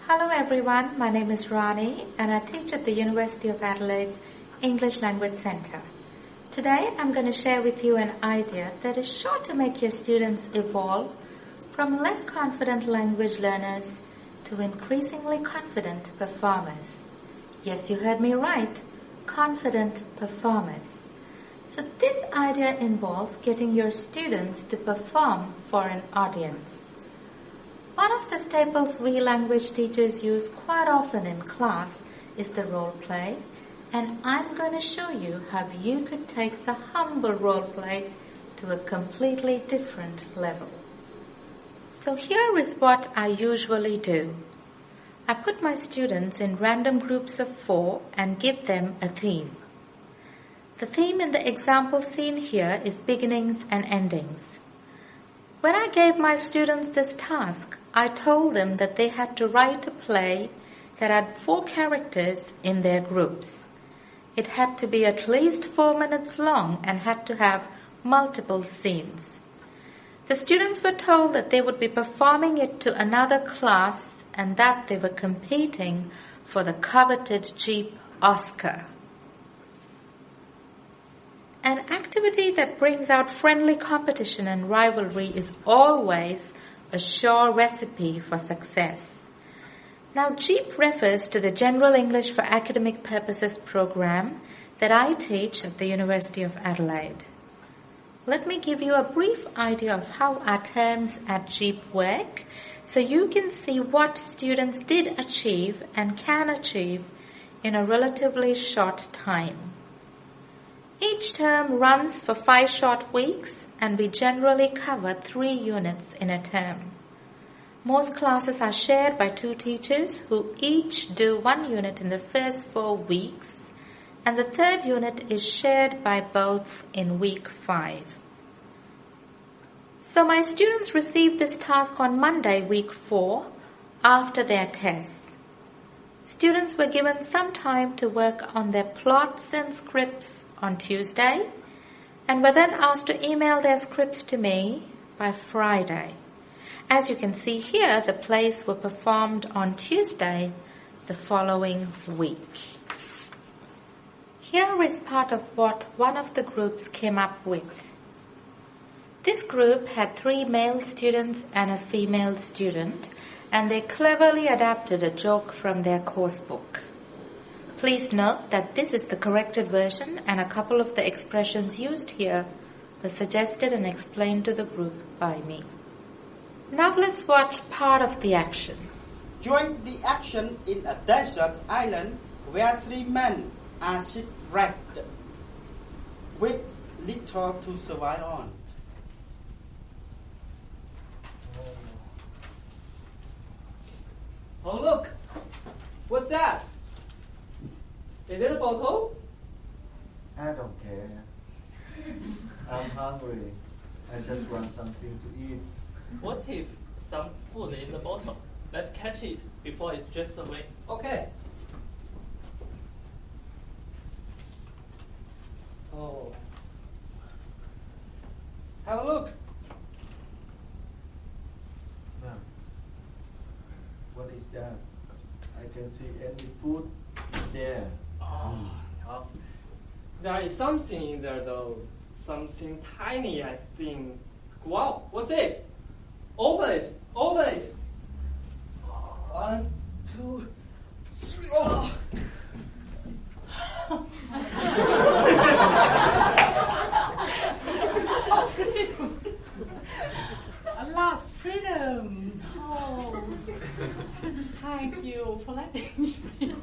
Hello everyone, my name is Rani and I teach at the University of Adelaide's English Language Centre. Today I'm going to share with you an idea that is sure to make your students evolve from less confident language learners to increasingly confident performers. Yes, you heard me right, confident performers. So this idea involves getting your students to perform for an audience. One of the staples we language teachers use quite often in class is the role play, and I'm going to show you how you could take the humble role play to a completely different level. So here is what I usually do. I put my students in random groups of 4 and give them a theme. The theme in the example scene here is beginnings and endings. When I gave my students this task, I told them that they had to write a play that had 4 characters in their groups. It had to be at least 4 minutes long and had to have multiple scenes. The students were told that they would be performing it to another class and that they were competing for the coveted Jeep Oscar. An activity that brings out friendly competition and rivalry is always a sure recipe for success. Now, JEEP refers to the General English for Academic Purposes program that I teach at the University of Adelaide. Let me give you a brief idea of how our terms at JEEP work so you can see what students did achieve and can achieve in a relatively short time. Each term runs for 5 short weeks and we generally cover 3 units in a term. Most classes are shared by 2 teachers who each do 1 unit in the first 4 weeks and the 3rd unit is shared by both in week 5. So my students received this task on Monday, week 4, after their tests. Students were given some time to work on their plots and scripts on Tuesday and were then asked to email their scripts to me by Friday. As you can see here, the plays were performed on Tuesday the following week. Here is part of what one of the groups came up with. This group had 3 male students and a female student, and they cleverly adapted a joke from their course book. Please note that this is the corrected version and a couple of the expressions used here were suggested and explained to the group by me. Now let's watch part of the action. During the action in a desert island where 3 men are shipwrecked with little to survive on. Oh look! What's that? Is it a bottle? I don't care. I'm hungry. I just want something to eat. What if some food is in the bottle? Let's catch it before it drifts away. Okay. Oh. Have a look. No. What is that? I can see any food there. Oh. There is something in there though. Something tiny as in... Wow, what's it? Open it! Open it! 1, 2, 3. Oh. Freedom! Alas, freedom! Oh, thank you for letting me free.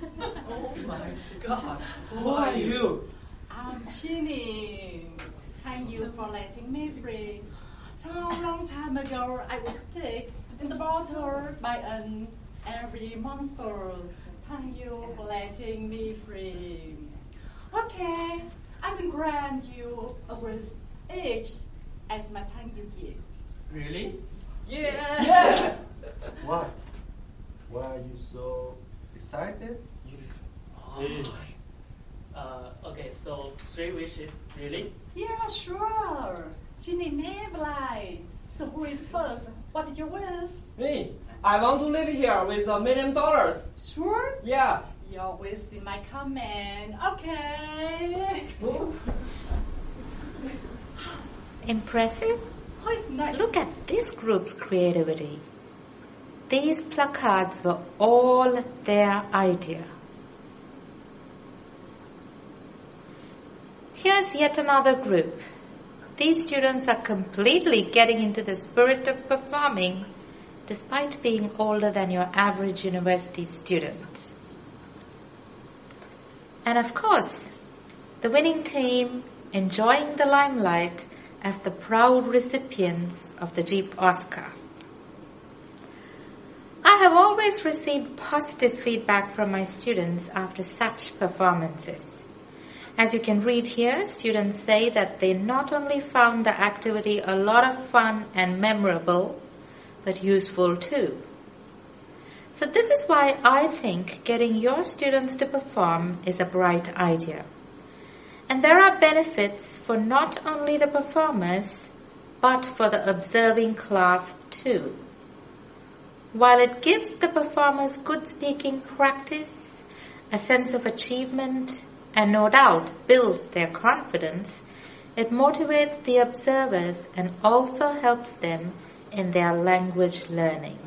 Oh my God! Who are you? I'm Ginny. Thank you for letting me free. Long time ago, I was stuck in the bottle by an angry monster. Thank you for letting me free. Okay, I will grant you a raise each as my thank you gift. Really? Yeah! What? Why are you so excited? Okay, so 3 wishes, really? Yeah, sure. Ginny never lied. So who is first? What did you wish? Me? I want to live here with $1 million. Sure? Yeah. You're wasting my comment. Okay. Impressive? Oh, it's nice. Look at this group's creativity. These placards were all their idea. Here's yet another group. These students are completely getting into the spirit of performing despite being older than your average university student. And of course, the winning team enjoying the limelight as the proud recipients of the Jeep Oscar. I have always received positive feedback from my students after such performances. As you can read here, students say that they not only found the activity a lot of fun and memorable, but useful too. So this is why I think getting your students to perform is a bright idea. And there are benefits for not only the performers, but for the observing class too. While it gives the performers good speaking practice, a sense of achievement, and no doubt builds their confidence, it motivates the observers and also helps them in their language learning.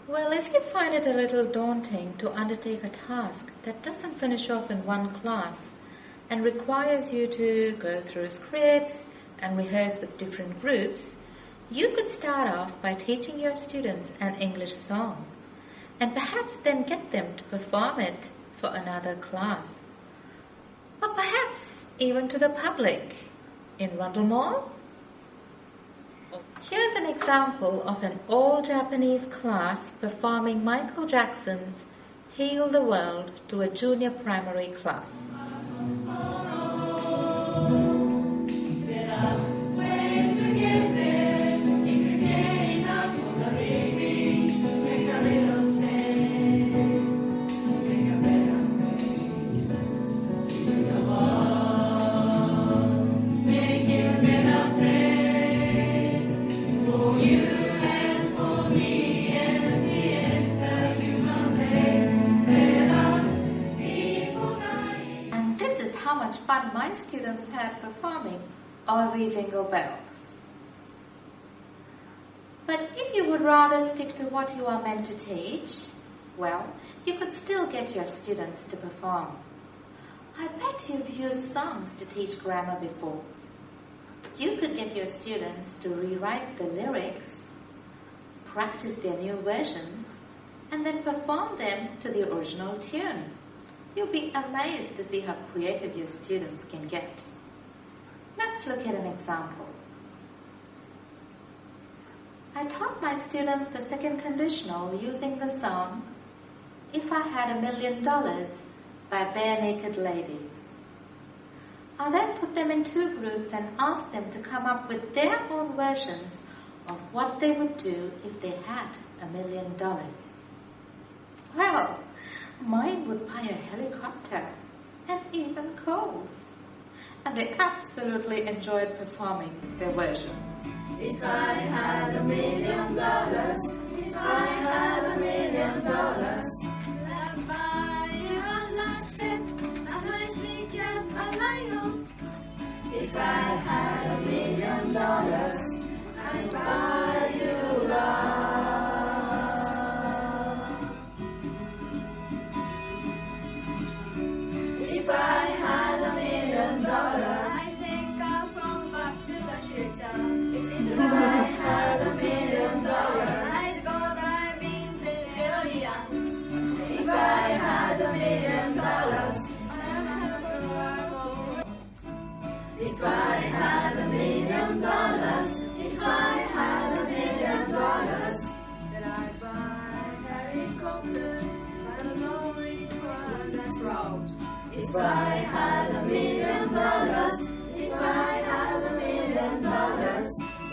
Well, if you find it a little daunting to undertake a task that doesn't finish off in one class and requires you to go through scripts and rehearse with different groups, you could start off by teaching your students an English song and perhaps then get them to perform it for another class. Or perhaps even to the public in Rundle Mall. Here's an example of an all-Japanese class performing Michael Jackson's Heal the World to a junior primary class. Fun my students had performing Aussie Jingle Bells. But if you would rather stick to what you are meant to teach, well, you could still get your students to perform. I bet you've used songs to teach grammar before. You could get your students to rewrite the lyrics, practice their new versions, and then perform them to the original tune. You'll be amazed to see how creative your students can get. Let's look at an example. I taught my students the second conditional using the song If I Had $1 Million by Bare Naked Ladies. I then put them in two groups and asked them to come up with their own versions of what they would do if they had $1 million. Well, mine would buy a helicopter and even clothes. And they absolutely enjoyed performing their versions. If I had $1 million, if I had $1 million, I'd buy you a latte, a high-speed a lion. If I had $1 million, I'd buy you love. If I had $1 million, I'd take off from Back to the Future. If I had $1 million, I'd go driving the DeLorean. If I had $1 million, if I had $1 million, if I had $1 million, then I'd buy a helicopter and a lorry that's route. If I had $1 million, if I had $1 million,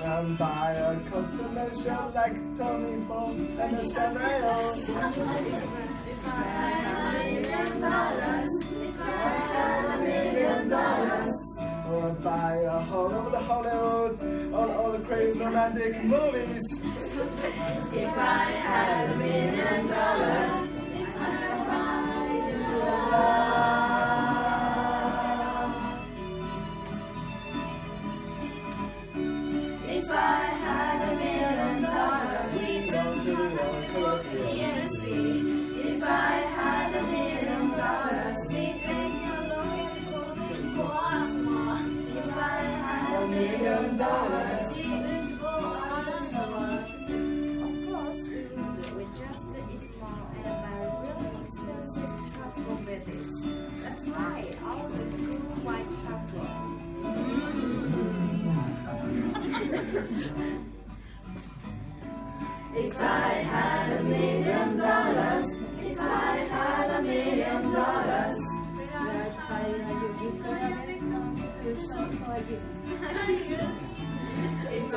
And buy a constellation like Tony Bone and a Chanel. if I had $1 million, if I had $1 million, covered by all over the Hollywood, all the crazy romantic movies. If I had $1 million, I'd buy you love. If I had $1 million, we don't have to the sea. If I had $1 million, we'd take a look if I had $1 million, we would go on a tour. Of course, we will do it just eat more and buy really expensive truffle with it. That's right, all the cool white truffle. If I had $1 million, if I had $1 million, if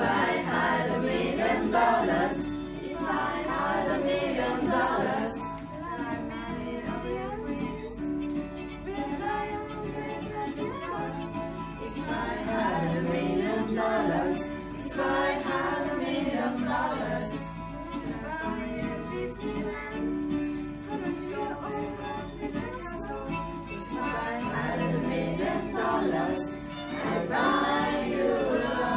I had $1 million, if I had $1 million, and I married a real prince, but I always had to know. If I had $1 million, if I had $1 million, buy everything and how much you always want to know. If I had $1 million, I'd buy you love.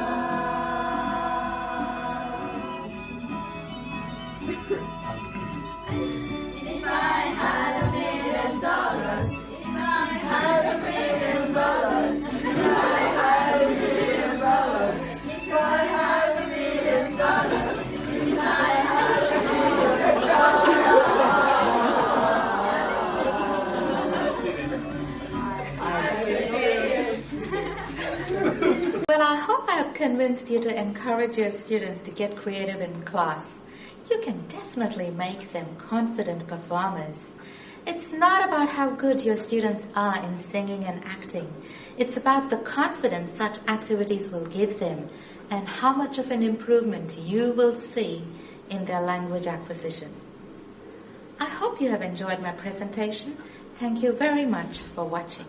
If I had $1 million, if I had $1 million, if I had $1 million, if I had $1 million, if I had Well, I hope I have convinced you to encourage your students to get creative in class. You can definitely make them confident performers. It's not about how good your students are in singing and acting. It's about the confidence such activities will give them and how much of an improvement you will see in their language acquisition. I hope you have enjoyed my presentation. Thank you very much for watching.